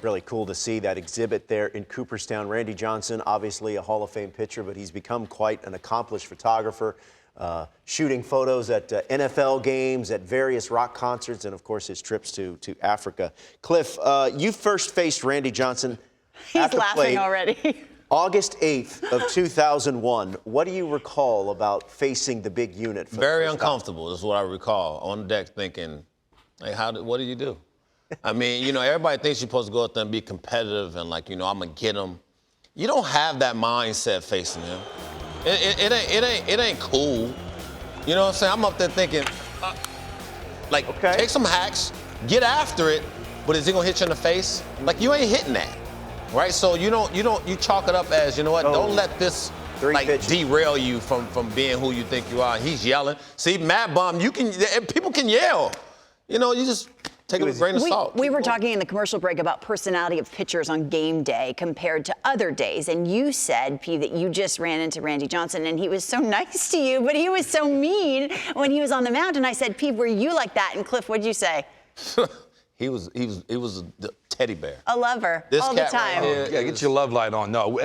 Really cool to see that exhibit there in Cooperstown. Randy Johnson, obviously a Hall of Fame pitcher, but he's become quite an accomplished photographer, shooting photos at NFL games, at various rock concerts, and of course his trips to Africa. Cliff, you first faced Randy Johnson. He's laughing already. August 8th of 2001. What do you recall about facing the big unit? Very uncomfortable is what I recall. On the deck thinking, hey, what do you do? I mean, you know, everybody thinks you're supposed to go out there and be competitive and like, you know, I'm going to get him. You don't have that mindset facing him. It ain't cool. You know what I'm saying? I'm up there thinking, take some hacks, get after it, but is he going to hit you in the face? Like, you ain't hitting that. Right, so you chalk it up as, you know what, don't let this derail you from being who you think you are. He's yelling. See, Mad Bum, people can yell. You know, you just take it with a grain of salt. We were talking in the commercial break about personality of pitchers on game day compared to other days, and you said, P, that you just ran into Randy Johnson, and he was so nice to you, but he was so mean when he was on the mound. And I said, P, were you like that? And Cliff, what'd you say? He was a teddy bear. A lover, all the time. Yeah, get your love light on. No,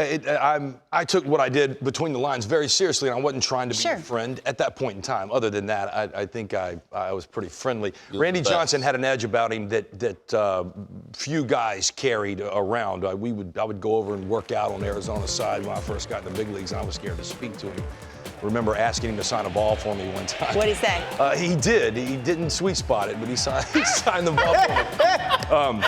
I took what I did between the lines very seriously, and I wasn't trying to be a friend at that point in time. Other than that, I think I was pretty friendly. Randy Johnson had an edge about him that few guys carried around. I would go over and work out on Arizona's side when I first got in the big leagues, and I was scared to speak to him. I remember asking him to sign a ball for me one time. What'd he say? He did. He didn't sweet spot it, but he signed the ball for me.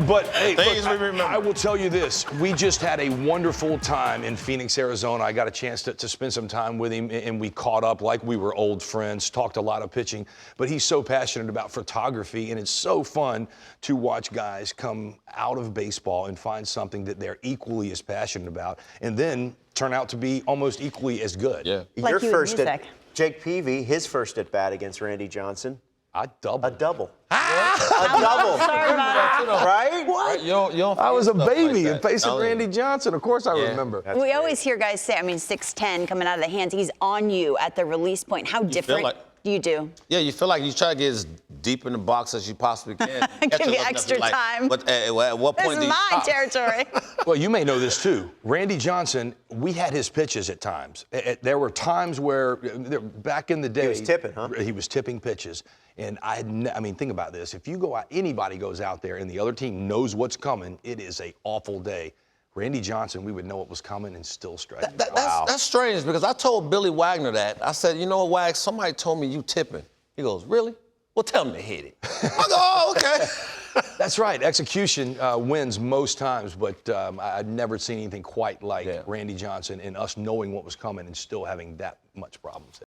But hey, look, I will tell you this. We just had a wonderful time in Phoenix, Arizona. I got a chance to spend some time with him, and we caught up like we were old friends, talked a lot of pitching. But he's so passionate about photography, and it's so fun to watch guys come out of baseball and find something that they're equally as passionate about, and then turn out to be almost equally as good. Yeah. Your first at Jake Peavey, his first at bat against Randy Johnson. A double. A double. A double. Sorry about that. Right? What? You don't I was a baby like and facing Randy Johnson. Of course I remember. We always hear guys say, 6'10", coming out of the hands, he's on you at the release point. How different do you do? Yeah, you feel like you try to get as deep in the box as you possibly can. Give you extra time. But at what point do you stop? This is my territory. Well, you may know this too. Randy Johnson, we had his pitches at times. There were times where, back in the day, he was tipping, huh? He was tipping pitches. And I mean, think about this. If you go out, anybody goes out there and the other team knows what's coming, it is an awful day. Randy Johnson, we would know what was coming and still strike. That's strange because I told Billy Wagner that. I said, you know what, Wag, somebody told me you tipping. He goes, really? Well, tell him to hit it. I go, oh, okay. That's right. Execution wins most times, but I've never seen anything quite like Randy Johnson and us knowing what was coming and still having that much problems.